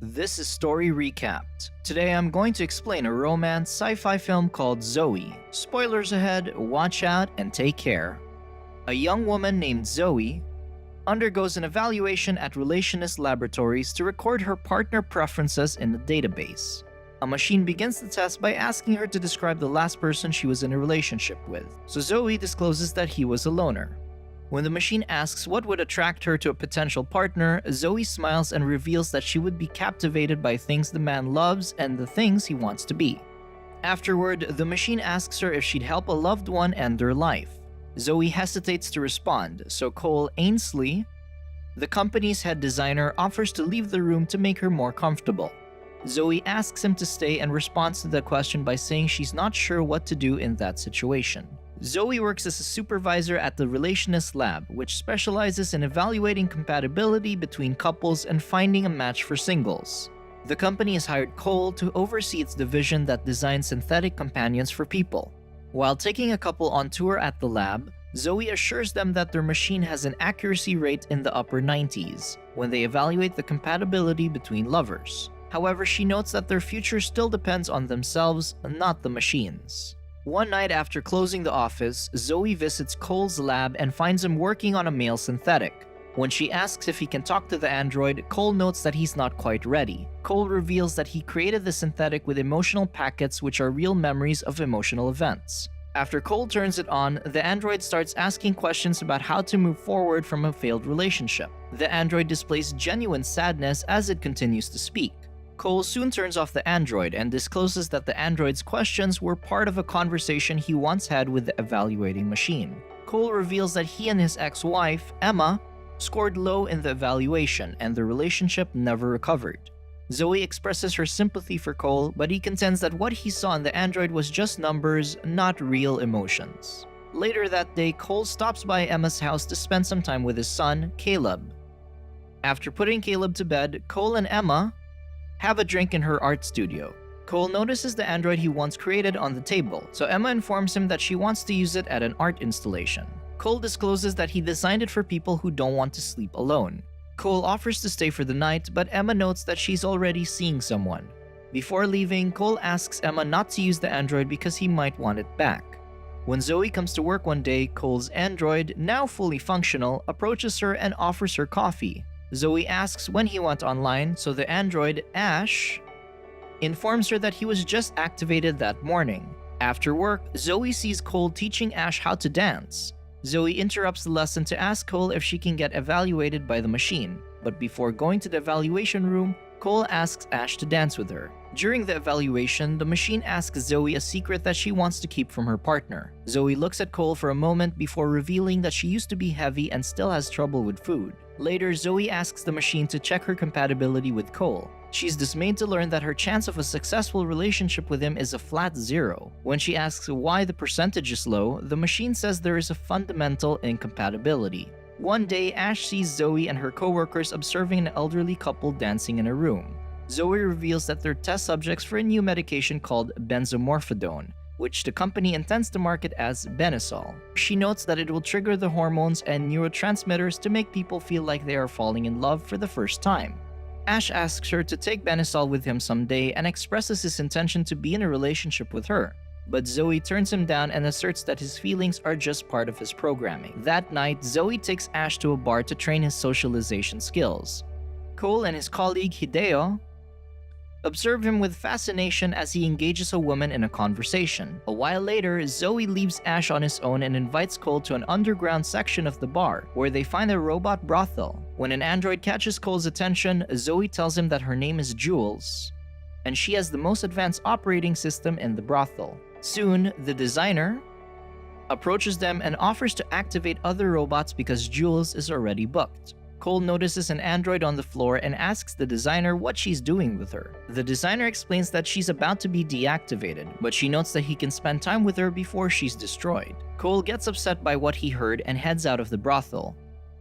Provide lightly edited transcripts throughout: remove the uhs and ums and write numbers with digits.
This is Story Recapped. Today I'm going to explain a romance sci-fi film called Zoe. Spoilers ahead, watch out, and take care. A young woman named Zoe undergoes an evaluation at relationist laboratories to record her partner preferences in a database. A machine begins the test by asking her to describe the last person she was in a relationship with, so Zoe discloses that he was a loner. When the machine asks what would attract her to a potential partner, Zoe smiles and reveals that she would be captivated by things the man loves and the things he wants to be. Afterward, the machine asks her if she'd help a loved one end their life. Zoe hesitates to respond, so Cole Ainsley, the company's head designer, offers to leave the room to make her more comfortable. Zoe asks him to stay and responds to the question by saying she's not sure what to do in that situation. Zoe works as a supervisor at the Relationist Lab, which specializes in evaluating compatibility between couples and finding a match for singles. The company has hired Cole to oversee its division that designs synthetic companions for people. While taking a couple on tour at the lab, Zoe assures them that their machine has an accuracy rate in the upper 90s when they evaluate the compatibility between lovers. However, she notes that their future still depends on themselves, not the machines. One night after closing the office, Zoe visits Cole's lab and finds him working on a male synthetic. When she asks if he can talk to the android, Cole notes that he's not quite ready. Cole reveals that he created the synthetic with emotional packets, which are real memories of emotional events. After Cole turns it on, the android starts asking questions about how to move forward from a failed relationship. The android displays genuine sadness as it continues to speak. Cole soon turns off the android and discloses that the android's questions were part of a conversation he once had with the evaluating machine. Cole reveals that he and his ex-wife, Emma, scored low in the evaluation and the relationship never recovered. Zoe expresses her sympathy for Cole, but he contends that what he saw in the android was just numbers, not real emotions. Later that day, Cole stops by Emma's house to spend some time with his son, Caleb. After putting Caleb to bed, Cole and Emma have a drink in her art studio. Cole notices the android he once created on the table, so Emma informs him that she wants to use it at an art installation. Cole discloses that he designed it for people who don't want to sleep alone. Cole offers to stay for the night, but Emma notes that she's already seeing someone. Before leaving, Cole asks Emma not to use the android because he might want it back. When Zoe comes to work one day, Cole's android, now fully functional, approaches her and offers her coffee. Zoe asks when he went online, so the android, Ash, informs her that he was just activated that morning. After work, Zoe sees Cole teaching Ash how to dance. Zoe interrupts the lesson to ask Cole if she can get evaluated by the machine, but before going to the evaluation room, Cole asks Ash to dance with her. During the evaluation, the machine asks Zoe a secret that she wants to keep from her partner. Zoe looks at Cole for a moment before revealing that she used to be heavy and still has trouble with food. Later, Zoe asks the machine to check her compatibility with Cole. She's dismayed to learn that her chance of a successful relationship with him is a flat 0. When she asks why the percentage is low, the machine says there is a fundamental incompatibility. One day, Ash sees Zoe and her coworkers observing an elderly couple dancing in a room. Zoe reveals that they're test subjects for a new medication called benzomorphodone, which the company intends to market as Benasol. She notes that it will trigger the hormones and neurotransmitters to make people feel like they are falling in love for the first time. Ash asks her to take Benasol with him someday and expresses his intention to be in a relationship with her. But Zoe turns him down and asserts that his feelings are just part of his programming. That night, Zoe takes Ash to a bar to train his socialization skills. Cole and his colleague Hideo observe him with fascination as he engages a woman in a conversation. A while later, Zoe leaves Ash on his own and invites Cole to an underground section of the bar, where they find a robot brothel. When an android catches Cole's attention, Zoe tells him that her name is Jules, and she has the most advanced operating system in the brothel. Soon, the designer approaches them and offers to activate other robots because Jules is already booked. Cole notices an android on the floor and asks the designer what she's doing with her. The designer explains that she's about to be deactivated, but she notes that he can spend time with her before she's destroyed. Cole gets upset by what he heard and heads out of the brothel.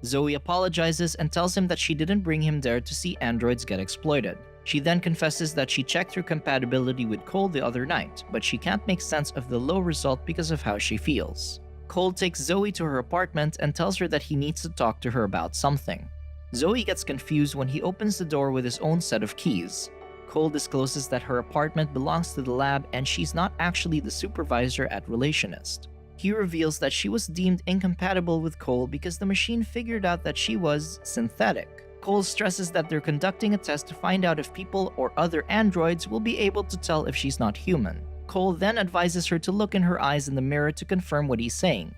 Zoe apologizes and tells him that she didn't bring him there to see androids get exploited. She then confesses that she checked her compatibility with Cole the other night, but she can't make sense of the low result because of how she feels. Cole takes Zoe to her apartment and tells her that he needs to talk to her about something. Zoe gets confused when he opens the door with his own set of keys. Cole discloses that her apartment belongs to the lab and she's not actually the supervisor at Relationist. He reveals that she was deemed incompatible with Cole because the machine figured out that she was synthetic. Cole stresses that they're conducting a test to find out if people or other androids will be able to tell if she's not human. Cole then advises her to look in her eyes in the mirror to confirm what he's saying.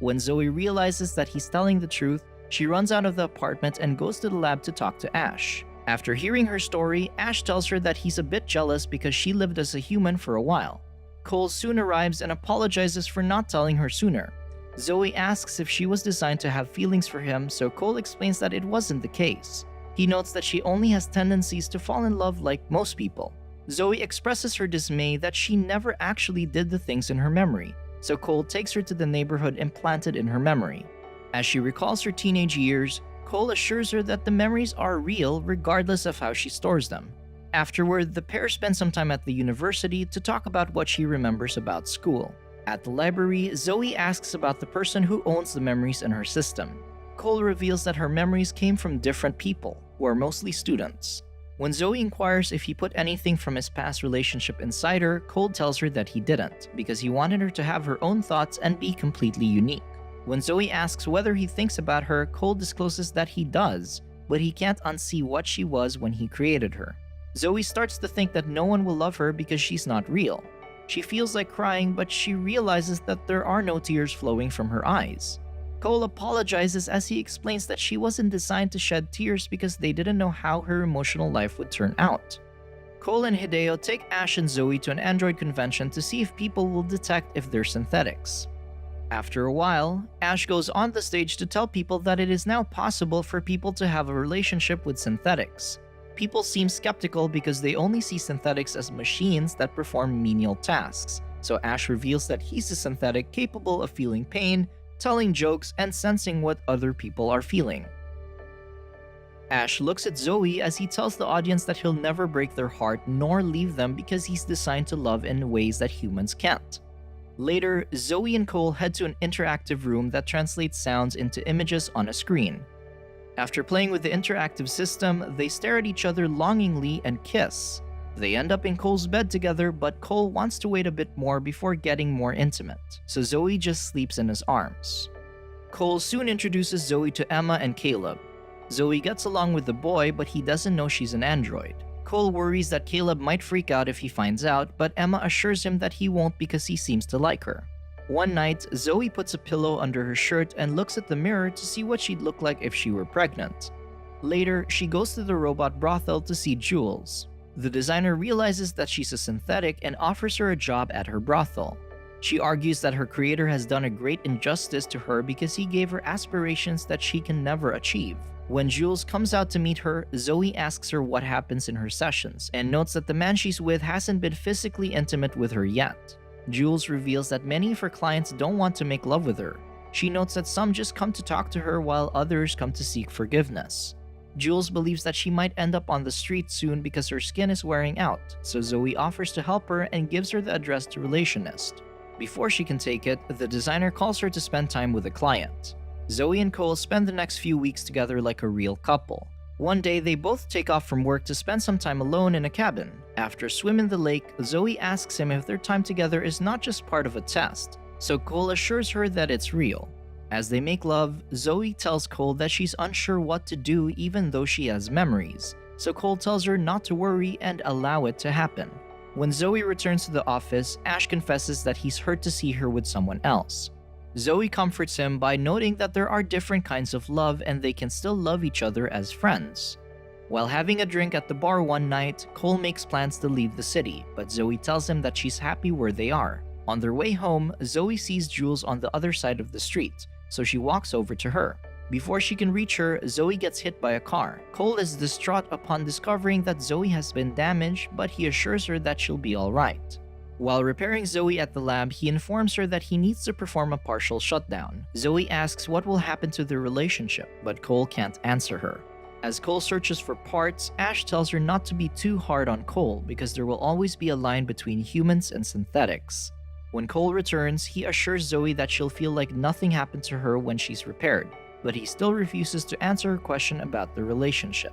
When Zoe realizes that he's telling the truth, she runs out of the apartment and goes to the lab to talk to Ash. After hearing her story, Ash tells her that he's a bit jealous because she lived as a human for a while. Cole soon arrives and apologizes for not telling her sooner. Zoe asks if she was designed to have feelings for him, so Cole explains that it wasn't the case. He notes that she only has tendencies to fall in love like most people. Zoe expresses her dismay that she never actually did the things in her memory, so Cole takes her to the neighborhood implanted in her memory. As she recalls her teenage years, Cole assures her that the memories are real regardless of how she stores them. Afterward, the pair spend some time at the university to talk about what she remembers about school. At the library, Zoe asks about the person who owns the memories in her system. Cole reveals that her memories came from different people, who are mostly students. When Zoe inquires if he put anything from his past relationship inside her, Cole tells her that he didn't, because he wanted her to have her own thoughts and be completely unique. When Zoe asks whether he thinks about her, Cole discloses that he does, but he can't unsee what she was when he created her. Zoe starts to think that no one will love her because she's not real. She feels like crying, but she realizes that there are no tears flowing from her eyes. Cole apologizes as he explains that she wasn't designed to shed tears because they didn't know how her emotional life would turn out. Cole and Hideo take Ash and Zoe to an android convention to see if people will detect if they're synthetics. After a while, Ash goes on the stage to tell people that it is now possible for people to have a relationship with synthetics. People seem skeptical because they only see synthetics as machines that perform menial tasks, so Ash reveals that he's a synthetic capable of feeling pain, telling jokes, and sensing what other people are feeling. Ash looks at Zoe as he tells the audience that he'll never break their heart nor leave them because he's designed to love in ways that humans can't. Later, Zoe and Cole head to an interactive room that translates sounds into images on a screen. After playing with the interactive system, they stare at each other longingly and kiss. They end up in Cole's bed together, but Cole wants to wait a bit more before getting more intimate, so Zoe just sleeps in his arms. Cole soon introduces Zoe to Emma and Caleb. Zoe gets along with the boy, but he doesn't know she's an android. Cole worries that Caleb might freak out if he finds out, but Emma assures him that he won't because he seems to like her. One night, Zoe puts a pillow under her shirt and looks at the mirror to see what she'd look like if she were pregnant. Later, she goes to the robot brothel to see Jules. The designer realizes that she's a synthetic and offers her a job at her brothel. She argues that her creator has done a great injustice to her because he gave her aspirations that she can never achieve. When Jules comes out to meet her, Zoe asks her what happens in her sessions and notes that the man she's with hasn't been physically intimate with her yet. Jules reveals that many of her clients don't want to make love with her. She notes that some just come to talk to her while others come to seek forgiveness. Jules believes that she might end up on the street soon because her skin is wearing out, so Zoe offers to help her and gives her the address to Relationist. Before she can take it, the designer calls her to spend time with a client. Zoe and Cole spend the next few weeks together like a real couple. One day, they both take off from work to spend some time alone in a cabin. After a swim in the lake, Zoe asks him if their time together is not just part of a test, so Cole assures her that it's real. As they make love, Zoe tells Cole that she's unsure what to do even though she has memories, so Cole tells her not to worry and allow it to happen. When Zoe returns to the office, Ash confesses that he's hurt to see her with someone else. Zoe comforts him by noting that there are different kinds of love and they can still love each other as friends. While having a drink at the bar one night, Cole makes plans to leave the city, but Zoe tells him that she's happy where they are. On their way home, Zoe sees Jules on the other side of the street, so she walks over to her. Before she can reach her, Zoe gets hit by a car. Cole is distraught upon discovering that Zoe has been damaged, but he assures her that she'll be alright. While repairing Zoe at the lab, he informs her that he needs to perform a partial shutdown. Zoe asks what will happen to their relationship, but Cole can't answer her. As Cole searches for parts, Ash tells her not to be too hard on Cole because there will always be a line between humans and synthetics. When Cole returns, he assures Zoe that she'll feel like nothing happened to her when she's repaired. but he still refuses to answer her question about the relationship.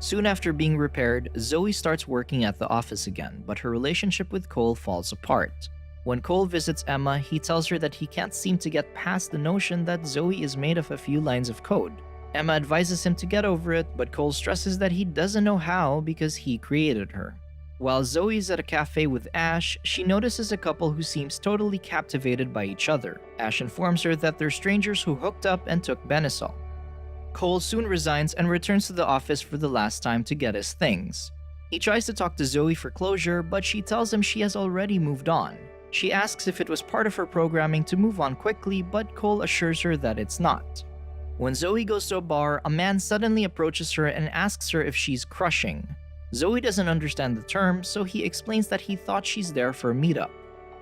Soon after being repaired, Zoe starts working at the office again, but her relationship with Cole falls apart. When Cole visits Emma, he tells her that he can't seem to get past the notion that Zoe is made of a few lines of code. Emma advises him to get over it, but Cole stresses that he doesn't know how because he created her. While Zoe is at a cafe with Ash, she notices a couple who seems totally captivated by each other. Ash informs her that they're strangers who hooked up and took Benasol. Cole soon resigns and returns to the office for the last time to get his things. He tries to talk to Zoe for closure, but she tells him she has already moved on. She asks if it was part of her programming to move on quickly, but Cole assures her that it's not. When Zoe goes to a bar, a man suddenly approaches her and asks her if she's crushing. Zoe doesn't understand the term, so he explains that he thought she's there for a meetup.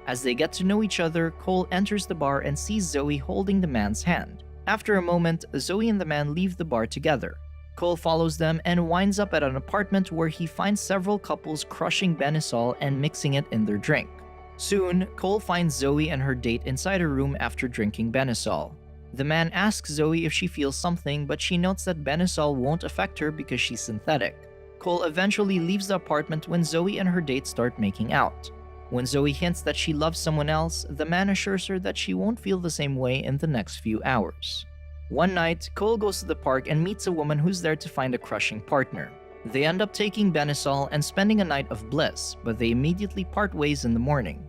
As they get to know each other, Cole enters the bar and sees Zoe holding the man's hand. After a moment, Zoe and the man leave the bar together. Cole follows them and winds up at an apartment where he finds several couples crushing Benasol and mixing it in their drink. Soon, Cole finds Zoe and her date inside a room after drinking Benasol. The man asks Zoe if she feels something, but she notes that Benasol won't affect her because she's synthetic. Cole eventually leaves the apartment when Zoe and her date start making out. When Zoe hints that she loves someone else, the man assures her that she won't feel the same way in the next few hours. One night, Cole goes to the park and meets a woman who's there to find a crushing partner. They end up taking Benasol and spending a night of bliss, but they immediately part ways in the morning.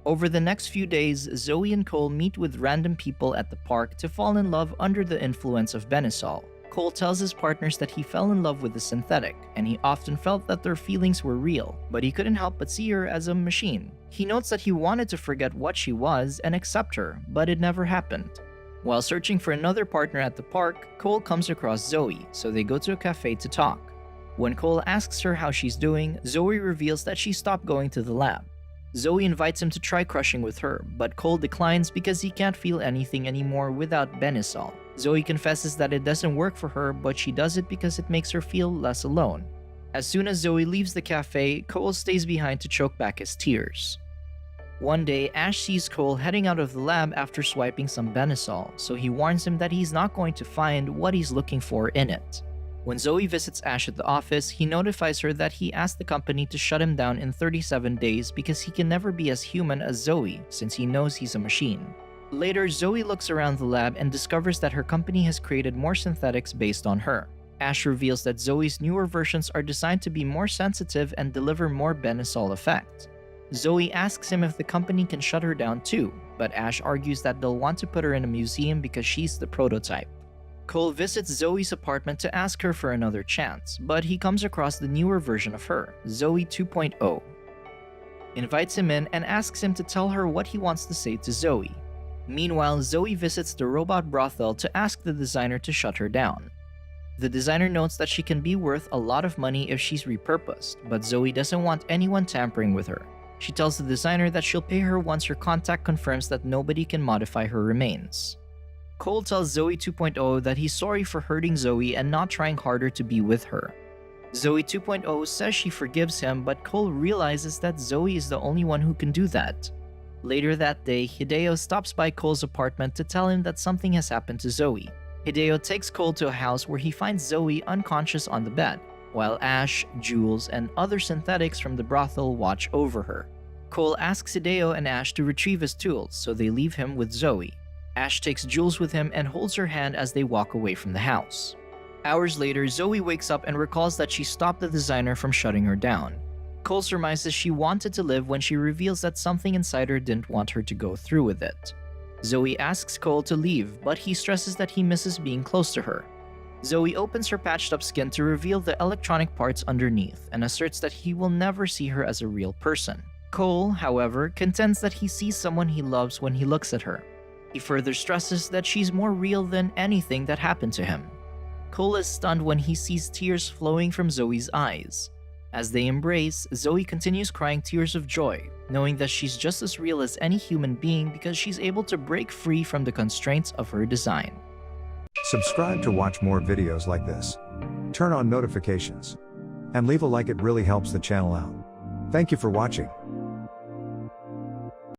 Over the next few days, Zoe and Cole meet with random people at the park to fall in love under the influence of Benasol. Cole tells his partners that he fell in love with the synthetic, and he often felt that their feelings were real, but he couldn't help but see her as a machine. He notes that he wanted to forget what she was and accept her, but it never happened. While searching for another partner at the park, Cole comes across Zoe, so they go to a cafe to talk. When Cole asks her how she's doing, Zoe reveals that she stopped going to the lab. Zoe invites him to try crushing with her, but Cole declines because he can't feel anything anymore without Benasol. Zoe confesses that it doesn't work for her, but she does it because it makes her feel less alone. As soon as Zoe leaves the cafe, Cole stays behind to choke back his tears. One day, Ash sees Cole heading out of the lab after swiping some Benasol, so he warns him that he's not going to find what he's looking for in it. When Zoe visits Ash at the office, he notifies her that he asked the company to shut him down in 37 days because he can never be as human as Zoe, since he knows he's a machine. Later, Zoe looks around the lab and discovers that her company has created more synthetics based on her. Ash reveals that Zoe's newer versions are designed to be more sensitive and deliver more Benasol effect. Zoe asks him if the company can shut her down too, but Ash argues that they'll want to put her in a museum because she's the prototype. Cole visits Zoe's apartment to ask her for another chance, but he comes across the newer version of her, Zoe 2.0. Invites him in and asks him to tell her what he wants to say to Zoe. Meanwhile, Zoe visits the robot brothel to ask the designer to shut her down. The designer notes that she can be worth a lot of money if she's repurposed, but Zoe doesn't want anyone tampering with her. She tells the designer that she'll pay her once her contact confirms that nobody can modify her remains. Cole tells Zoe 2.0 that he's sorry for hurting Zoe and not trying harder to be with her. Zoe 2.0 says she forgives him, but Cole realizes that Zoe is the only one who can do that. Later that day, Hideo stops by Cole's apartment to tell him that something has happened to Zoe. Hideo takes Cole to a house where he finds Zoe unconscious on the bed, while Ash, Jules, and other synthetics from the brothel watch over her. Cole asks Hideo and Ash to retrieve his tools, so they leave him with Zoe. Ash takes Jules with him and holds her hand as they walk away from the house. Hours later, Zoe wakes up and recalls that she stopped the designer from shutting her down. Cole surmises she wanted to live when she reveals that something inside her didn't want her to go through with it. Zoe asks Cole to leave, but he stresses that he misses being close to her. Zoe opens her patched up skin to reveal the electronic parts underneath and asserts that he will never see her as a real person. Cole, however, contends that he sees someone he loves when he looks at her. He further stresses that she's more real than anything that happened to him. Cole is stunned when he sees tears flowing from Zoe's eyes. As they embrace, Zoe continues crying tears of joy, knowing that she's just as real as any human being because she's able to break free from the constraints of her design. Subscribe to watch more videos like this. Turn on notifications. And leave a like, it really helps the channel out. Thank you for watching.